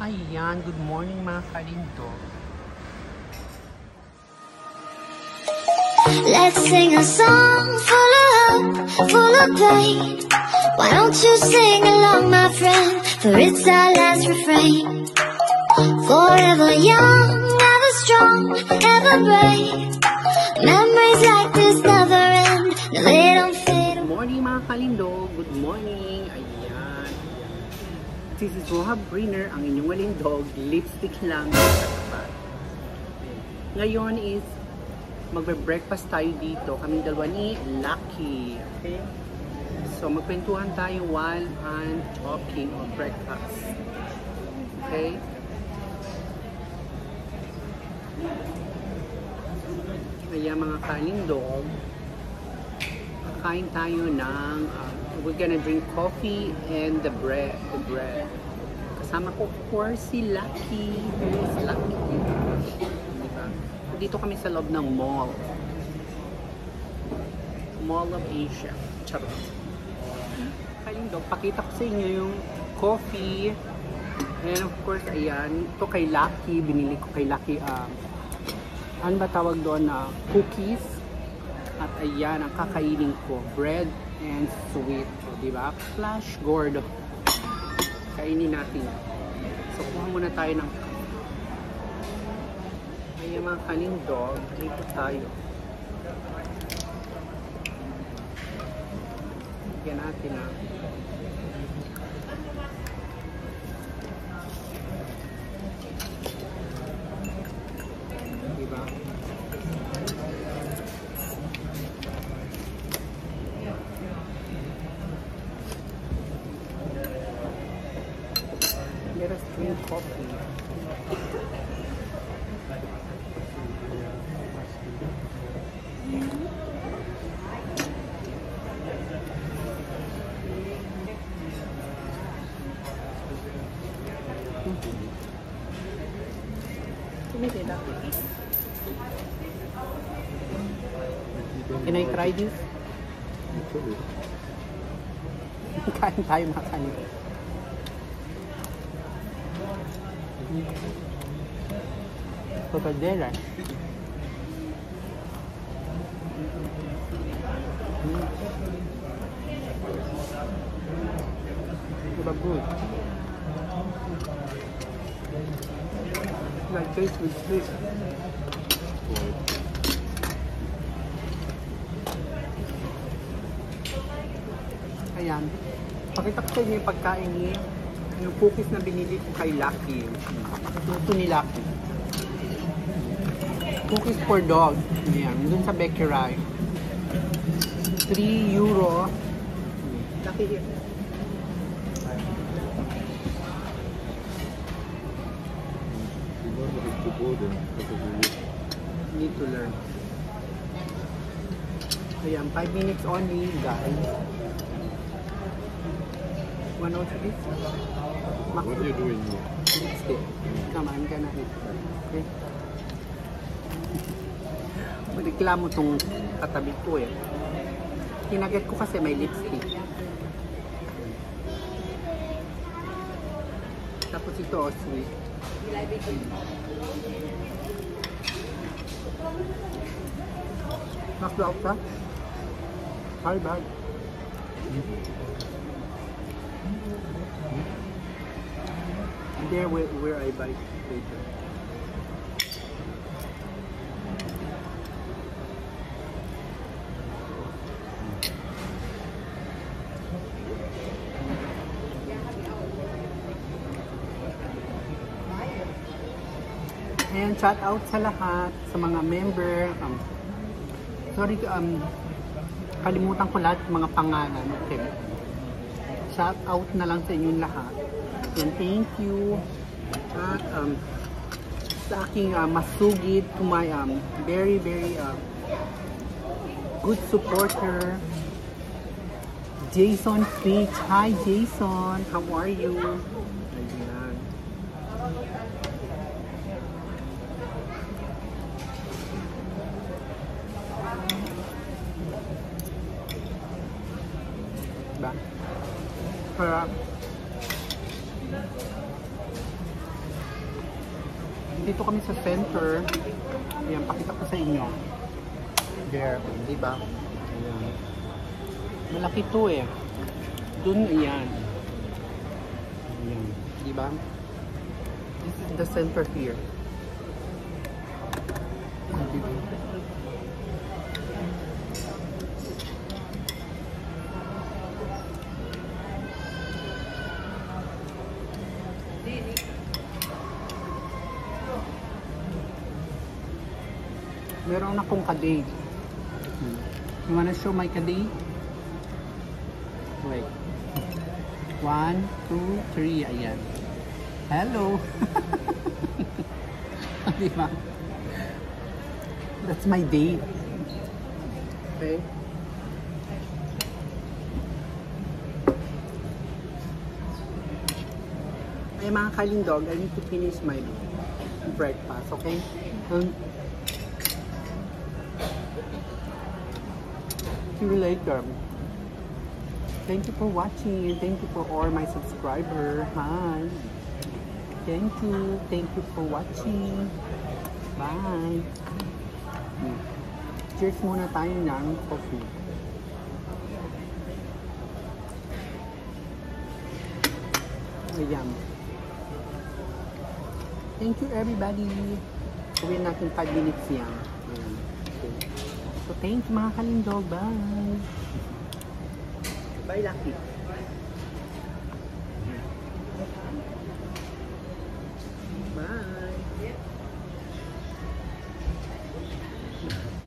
Ayan, good morning mga kalindo. Let's sing a song full of hope, full of pain. Why don't you sing along, my friend? For it's our last refrain. Forever young, ever strong, ever brave. Memories like this never end. No, they don't fade. Good morning mga kalindo. Good morning. Ayan. This is Roha Briner, ang inyong walindog. Lipstick lang sa tapat. Ngayon is magbe-breakfast tayo dito. Kaming dalawa ni Lucky. Okay? So magkwentuhan tayo while I'm talking of breakfast. Okay? Kaya mga kalindog, kakain tayo ng we're gonna drink coffee and the bread. Kasama ko of course si Lucky. Si Lucky. Diba? Dito kami sa loob ng mall. Mall of Asia. Charot. Kalindog, pakita ko sa inyo yung coffee. And of course, ayan. Ito kay Lucky. Binili ko kay Lucky ano ba tawag doon na cookies. At ayan, ang kakainin ko. Bread and sweet. Diba? Flash gordo. Kainin natin. So, kuha muna tayo ng ayan mga kalindog. Dito tayo. Bigyan natin diba? Let us drink coffee. Can I try this? Kain tayo mga kanina. Papadera. Diba good? Like taste with sweet. Ayan. Pakita ko sa inyo yung pagkain ni yung cookies na binili ko kay Lucky. Ito ni Lucky. Cookies for dog. Ayan. Dun sa bakery. €3. Lucky here. Need to learn. Ayan, 5 minutes only, guys. One out of this? What are you doing here? Lipstick. Come on, I'm gonna eat. Okay? Reklamo tong katabi ko eh. Kinagat ko kasi may lipstick. Tapos ito, oh, sweet. Mas daw ka? Hi, bag. There where I buy later. Ayan, shout out sa lahat, sa mga member. Sorry, kalimutan ko lahat mga pangalan. Okay. Shout out na lang sa inyong lahat. And thank you at sa aking masugid to my very good supporter Jason Fitch. Hi Jason, how are you? Ayan. Diba? Para Dito kami sa center. Ayan, pakita ko sa inyo. There, di ba? Ayan. Malaki to eh. Dun, ayan. Ayan, di ba? This is the center here. Meron akong kaday. You wanna show my kaday? Wait. 1, 2, 3. Ayan. Hello! Diba? That's my date. Okay? Ay, mga kalindog, I need to finish my breakfast, okay? See you later. Thank you for watching and thank you for all my subscribers. Hi. Thank you for watching. Bye. Cheers muna tayo ng coffee. Ayan. Thank you everybody. Gawin natin 5 minutes yan. Ayan. Okay. So thank you mga kalindog. Bye. Bye Lucky.